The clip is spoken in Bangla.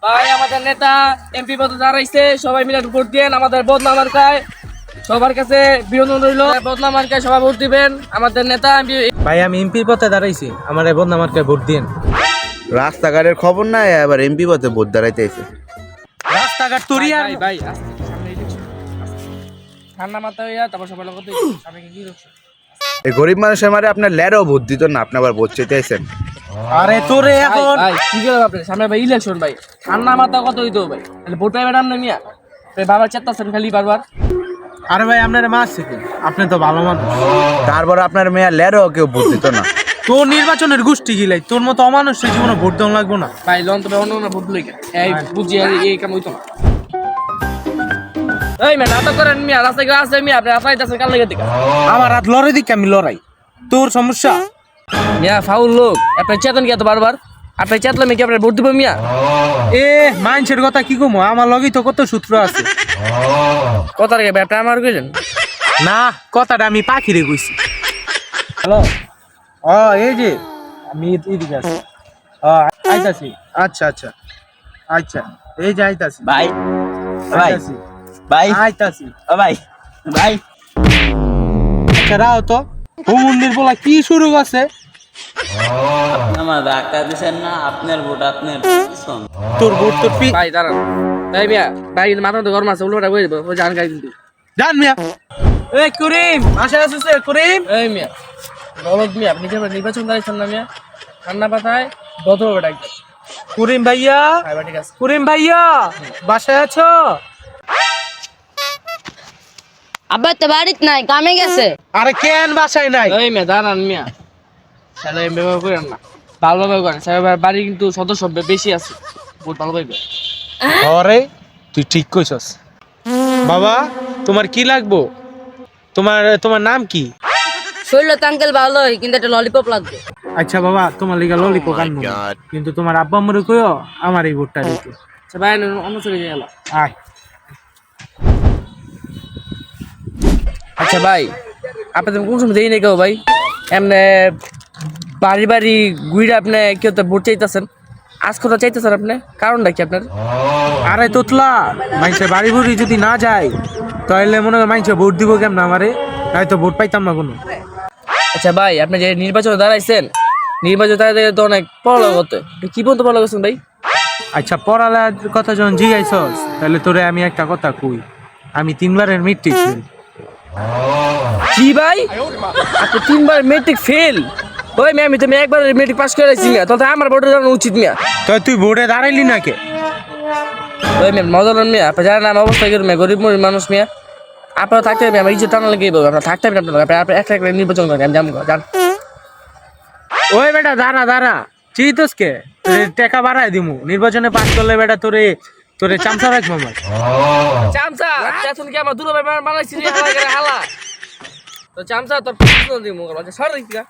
ভাই আমাদের নেতা এমপি পদে দাঁড়াইছে, সবাই মিলে ভোট দিয়েন আমাদের বদনা মার্কায়। সবার কাছে বিনোদন রইল, বদনা মার্কায় সবাই ভোট দিবেন আমাদের নেতা এমপি। ভাই আমি এমপির পথে দাঁড়াইছি, আমার এই বদনা মার্কায় ভোট দিন। রাস্তাঘাটের খবর নাই, আবার এমপি পথে ভোট দাঁড়াইতেছে। রাস্তাঘাট তোরই আর ভাই ভাই আস্তে, সামনে election, আস্তে। ঠান্ডা মাথায় হইয়া তারপর সবাই লোক সামনে কি হচ্ছে। এই গরিব মানুষের মারে আপনার ল্যারও ভোট দিত না, আপনি আবার ভোট চাইতেছেন। আরে তোরে এখন ভাই কি করে আপনি সামনে ভাই ইলেকশন ভাই, ঠান্ডা মাথা কত হইতো ভাই, তাহলে ভোট পাইবেন আপনি মিয়া। বাবার চেতাছেন খালি বারবার। আরে ভাই আপনার মাছ শিখুন, আপনি তো ভালো মানুষ। তারপর আপনার মেয়া ল্যারও কেউ ভোট দিত না। তোর নির্বাচনের গোষ্ঠী গিলাই, তোর মতো অমানুষের জীবনে ভোট দেওয়া লাগবো না। ভাই লন তো অন্য অন্য ভোট লইকে এই বুঝি এই কাম হইতো না। এই মিয়া নাটক করেন মিয়া, রাস্তায় কেউ আছে মিয়া, আপনি রাস্তায় যাচ্ছেন কাল লেগে দিকে। আমার হাত লড়াই দিকে আমি লড়াই, তোর সমস্যা। মিয়া ফাউল লোক, আপনি চেতন কি এত বারবার, আপনি চেতলাম কি আপনার ভোট দিব মিয়া। এ মানুষের কথা কি কমো, আমার লগেই তো কত সূত্র আছে। কথা রেখে ভাই আপনি আমার কইলেন না, কথাটা আমি পাখিরে কইছি। হ্যালো, এই যে আমি এদিকে আছি, আইতাছি। আচ্ছা আচ্ছা আচ্ছা, এই যে আইতাছি ভাই ভাই আইতাছি ভাই আইতাছি। ও ভাই ভাই আচ্ছা রাও তো, মন্দির বলা কি শুরু আছে? আমার ডাক্তার দিচ্ছেন না, আপনার ভোট আপনার শোন। তোর ভোট তোর পি ভাই দাঁড়ান। ভাই মিয়া ভাই কিন্তু মাথা তো গরম আছে, উল্টোটা কই দেবো ওই জান গাই কিন্তু। জান মিয়া। এই করিম আশা আছে করিম। এই মিয়া বলদ মিয়া, আপনি যে নির্বাচন দাঁড়িয়েছেন না মিয়া, ঠান্ডা পাতায় বদল ডাকবেন। করিম ভাইয়া, ভাই ঠিক আছে। করিম ভাইয়া বাসায় আছো? আব্বা তো বাড়িতে নাই, কামে গেছে। আরে কেন বাসায় নাই? এই মিয়া দাঁড়ান মিয়া, তাহলে ব্যবহার করেন না, ভালোভাবে করেন। স্যার বাড়ি কিন্তু সদস্য বেশি আছে, বহুত ভালোভাবে। আরে তুই ঠিক কইছস। বাবা তোমার কি লাগবো? তোমার তোমার নাম কি? শরীর তো আঙ্কেল ভালোই, কিন্তু একটা ললিপপ লাগবে। আচ্ছা বাবা, তোমার লিগা ললিপপ আনবো, কিন্তু তোমার আব্বা আম্মুরে কইও আমার এই ভোটটা দিতে। আচ্ছা ভাই অন্য চলে গেল। আয়। আচ্ছা ভাই আপনি তো কোন সময় দেই নাই কেউ ভাই, এমনি বাড়ি বাড়ি ঘুরে আপনি কেউ তো ভোট চাইতেছেন, আজ কথা চাইতেছেন আপনি, কারণটা কি আপনার? আরে তোতলা, মাইনসে বাড়ি বুড়ি যদি না যায় তাহলে মনে হয় মাইনসে ভোট দিব কেমন আমারে? তাই তো ভোট পাইতাম না কোনো। আচ্ছা ভাই আপনি যে নির্বাচনে দাঁড়াইছেন, নির্বাচনে দাঁড়াইতে তো অনেক পড়ালেখা করতে, কি পর্যন্ত পড়ালেখা করছেন ভাই? আচ্ছা পড়ালেখার কথা যখন জিজ্ঞাইছস, তাহলে তোরে আমি একটা কথা কই, আমি 3বারের মেট্রিক ফেল। কি ভাই আপনি 3বার মেট্রিক ফেল? ওই ম্যাম তুমি একবার মেট্রিক পাস করেছি মিয়া, তাহলে আমার ভোটে জানা উচিত মিয়া। তাই তুই ভোটে দাঁড়াইলি না কে? ওই ম্যাম মজা নেন মিয়া, আপনি জানেন আমার অবস্থা কি মিয়া, গরিব মানুষ মিয়া। আপনারা থাকতে হবে, আমার ইজ্জত টানা লেগে আপনারা থাকতে হবে, আপনারা একটা একটা নির্বাচন করেন, আমি জান। ওই বেটা দাঁড়া দাঁড়া, চিতস কে? তোরে টাকা বাড়াই দিমু, নির্বাচনে পাস করলে বেটা তোরে তোরে চামচা রাখবো আমার। চামচা এখন কি আমার দুলাভাই বানাইছি রে হালা করে হালা, তো চামচা তোর পিছন দিমু, সর দিকা।